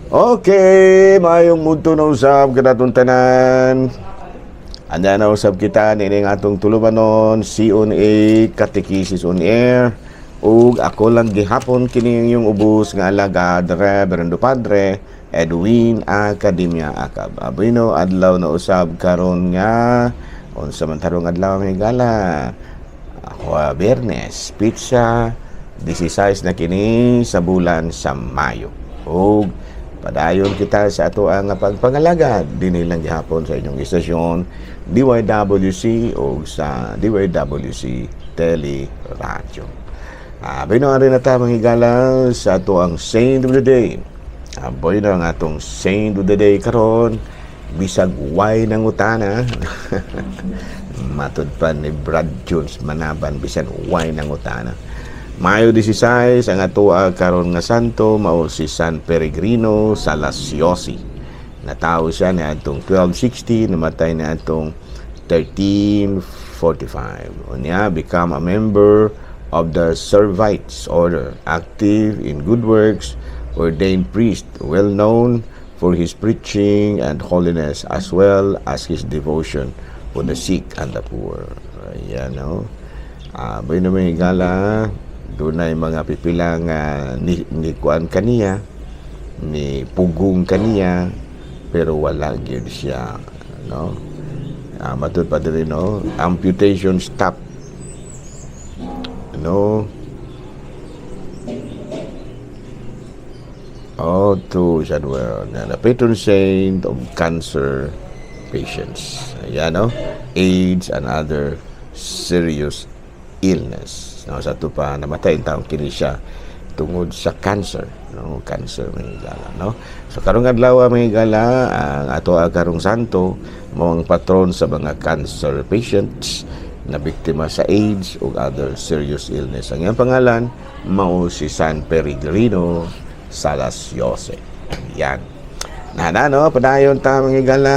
Okay, mayong mudto na usab kanatong tanan. Anya na usab kita nining atong tulumanon CONA Catechesis on Air. Ug ako lang gihapon kini yung ubos nga alagad Reverendo Padre Edwin Academia Acab. Abino adlaw na usab karon nga unsa man tarong adlaw may gala. Biyernes, pizza 16 na kini sa bulan sa Mayo. Ug padayon kita sa ato ang pagpangalagad dinhi lang gihapon sa inyong istasyon DYWC o sa DYWC Teleradio. Binoari na ta manghigala sa ato ang Saint of the Day. Boy na ang atong Saint of the Day karon bisag way ng utana. Matod pa ni Brad Jones Manaban bisan way ng utana. Mayo 16 ang atua karon nga santo mao si San Peregrino Salasyosi. Natawo siya ni atong 1260, namatay ni atong 1345. Unya become a member of the Servites order, active in good works, ordained priest, well known for his preaching and holiness as well as his devotion for the sick and the poor. Ayan, no? May naman higala dunay mga pipilang ni kuan kaniya, ni pugong kaniya, pero wala gyud siya, no? Matud pa diri, no? Amputation stop, no? To January, the patron saint of cancer patients. Ayan, no? AIDS and other serious illness. No, sa ito pa namatay ang taong kini siya tungod sa cancer, no? Cancer may higala, no? So karong adlaw may higala ang ato karong santo mao ang patron sa mga cancer patients na biktima sa AIDS o other serious illness. Ang iyang pangalan mao si San Peregrino Salasyosi. Yan. No? Padayon ta mga higala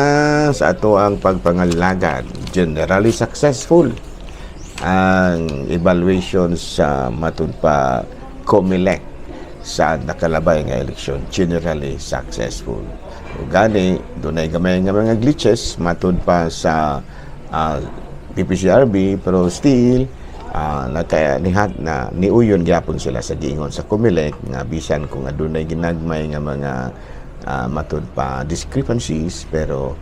sa ato ang pagpangalagad. Generally successful ang evaluation sa matud pa COMELEC sa nakalabay nga eleksyon, generally successful. O gani dunay gamay nga mga glitches matud pa sa PPCRB, pero still nihat na niuyon gyapon sila sa giingon sa COMELEC nga bisan kung adunay ginagmay nga mga matud pa discrepancies, pero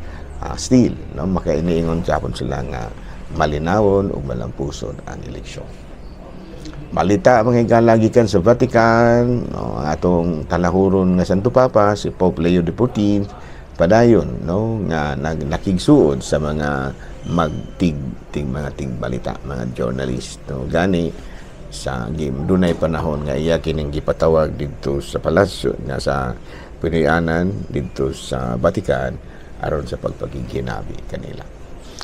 still, no, makainiingon gyapon sila nga malinawon o malampuson ang eleksyon. Balita mga higalagikan sa Vatican, no, ang atong talahuron nga Santo Papa si Pope Leo XIV padayon, no, nga nakigsuod sa mga mga tigbalita, mga journalist, no, gani sa dunay panahon nga iya kining gipatawag dito sa palasyo nga sa Pinoyanan dito sa Vatican aron sa pagpakiginabi kanila.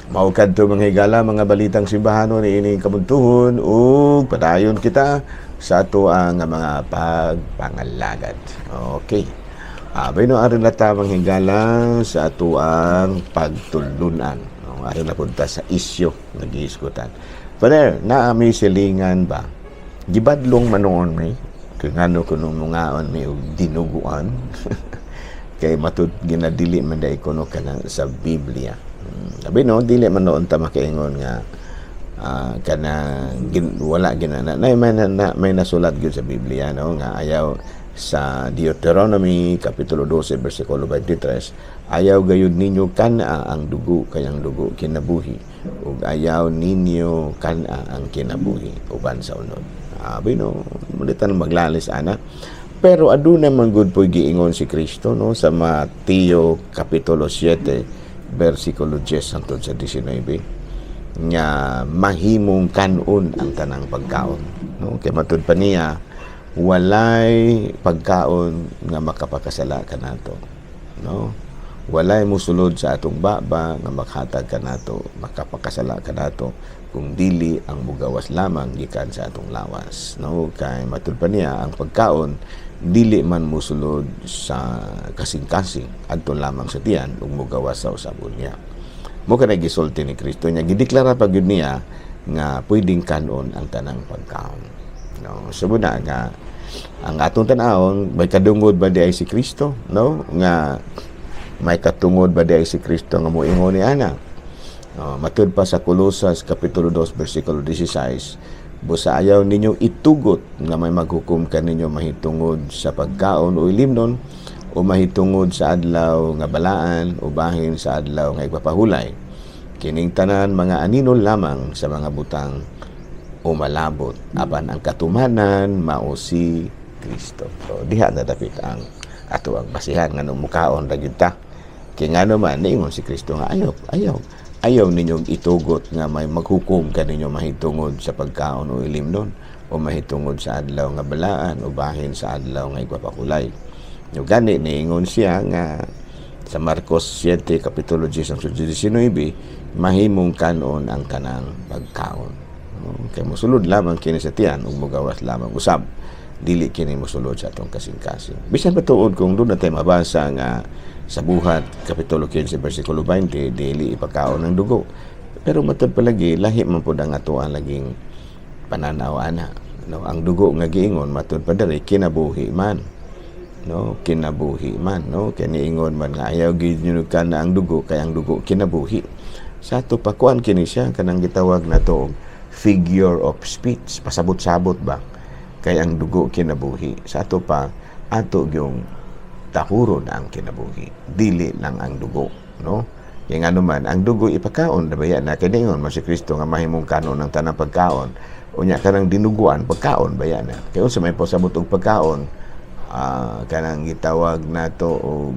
Maukad to mga higala, mga balitang simbahanon ni ining kabuntuhon ug padayon kita sa ato ang mga pagpangalagad. Okay. Bayno aron na ta mga higala sa ato ang pagtulunan. Aron na punta sa isyu nga giisgutan. Father, naa may silingan ba? Gibadlong manoon may kung ano kuno mungaon may dinuguan. Kay matud ginadili man dai kuno kana sa Biblia. Sabi no, dili man noon ta makaingon nga wala ginana may nasulat gyud sa Biblia, no, nga ayaw sa Deuteronomy kapitulo 12 bersikulo 23, ayaw gayud ninyo kana ang dugo kayang dugo kinabuhi ug ayaw ninyo kana ang kinabuhi uban sa unod. Sabi no, mulitan maglalis ana. Pero aduna man gud poy giingon si Kristo, no, sa Mateo kapitulo 7 versikulo 10 hangtod sa 19 nga mahimong kanon ang tanang pagkaon, no, kay matud pa niya walay pagkaon nga makapakasala kanato, no, walay musulod sa atong baba nga makhatag kanato makapakasala kanato kung dili ang mugawas lamang gikan sa atong lawas, no, kay matud pa niya ang pagkaon dili man musulod sa kasing-kasing adto lamang sa tiyan ug mugawas sa usabon niya. Mo kanay gisulti ni Kristo niya gideklara pa gyud niya nga pwedeng kanon ang tanang pagkaon, no, subuna nga ang atong tan-awon may kadungod ba di ay si Kristo, no? Nga may katungod ba di ay si Kristo nga moingon ni ana. Matud pa sa Colosas kapitulo 2 bersikulo 16, busa ayaw ninyo itugot nga may maghukom kaninyo mahitungod sa pagkaon o ilimnon o mahitungod sa adlaw nga balaan o bahin sa adlaw nga igpapahulay. Kining tanan mga aninol lamang sa mga butang o malabot apan ang katumanan mao si Kristo. So diha na dapit ang ato ang basihan nga nung mukaon ra gyud ta. Kay ngano man niingon si Kristo nga ayaw ninyong itugot nga may maghukom kaninyo mahitungod sa pagkaon o ilimnon o mahitungod sa adlaw nga balaan o bahin sa adlaw nga igpapakulay. Yung gani niingon siya nga sa Marcos 7 kapitulo 10 19 mahimong kanon ang tanang pagkaon. Kay mosulod lamang kini sa tiyan ug mogawas lamang usab dili kini mosulod sa atong kasing-kasing. Bisan pa tuod kung doon natin mabasa nga sa Buhat kapitulo 15 bersikulo 20 dili ipakaon ng dugo. Pero matud palagi lahi man pud ang atoan laging pananaw ana, no? Ang dugo nga giingon matud pa diri kinabuhi man, no? Kinabuhi man, no? Kay niingon man nga ayaw gid nyo kana ang dugo kay ang dugo kinabuhi. Sa ato pa kuan kini siya kanang gitawag nato figure of speech, pasabot-sabot ba kay ang dugo kinabuhi. Sa ato pa ato yung tahuron ang kinabuhi, dili lang ang dugo, no? Kaya nga naman ang dugo ipakaon dabaya na kay ningon mo si Kristo nga mahimong kanon ng tanang pagkaon unya kanang dinuguan pagkaon baya na kay unsa may pasabot og pagkaon kanang gitawag nato og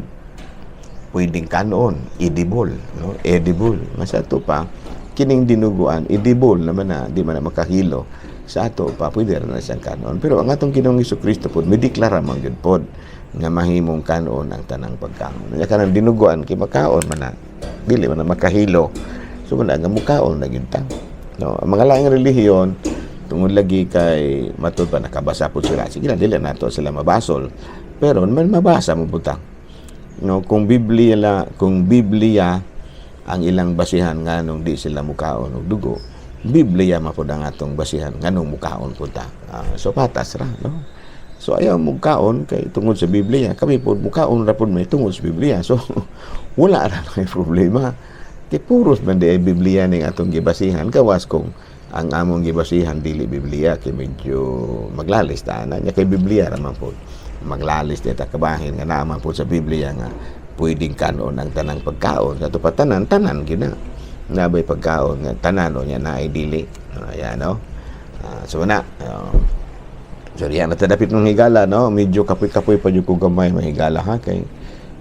pwedeng kanon edible, no? Edible mas ato pa kining dinuguan edible naman na di man na makahilo sa ato pa pwede ra na siyang kanon. Pero ang atong Ginoong Hesukristo pod mideklara man gyud pod nga mahimong kanon ang tanang pagkaon. Nya kanang dinuguan kay makaon man na dili man na makahilo. So man nga mukaon na gyud ta. No, ang mga laing relihiyon tungod lagi kay matud pa nakabasa pod sila. Sige na dili nato sila mabasol. Pero man mabasa mo buta. No, kung Biblia ang ilang basihan nganong di sila mukaon og dugo, Biblia mapod ang atong basihan nganong mukaon pud ta. So patas ra, no? So ayaw mukaon kay tungod sa Biblia, kami pod mukaon ra pud may tungod sa Biblia. So wala ra may problema. Kay puros man di ay Biblia ning atong gibasihan, kawas kung ang among gibasihan dili Biblia kay medyo maglalis ta na nya kay Biblia ra man pod. Maglalis ta kabahin nga naman pod sa Biblia nga pwedeng kanon ang tanang pagkaon. Sa pa tanan gyud na. Nabay pagkaon nga tanan o nya na ay dili. Ayan, no? So na so yan na tadapit ng higala, no? Medyo kapoy-kapoy pa yung kong gamay mahigala ha kay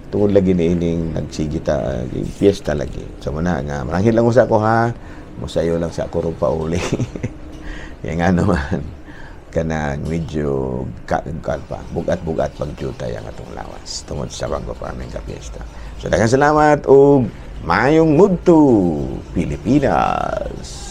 tungod lagi ni ining nagsigi ta fiesta lagi. So muna nga marangil lang usa ko ha. Mosayo lang sa ako pa uli. Yan nga naman kanang medyo bugat-bugat pagjutay ang atong lawas tungod sa bago pa aming kapiesta. So daghang salamat og maayong mudto Pilipinas.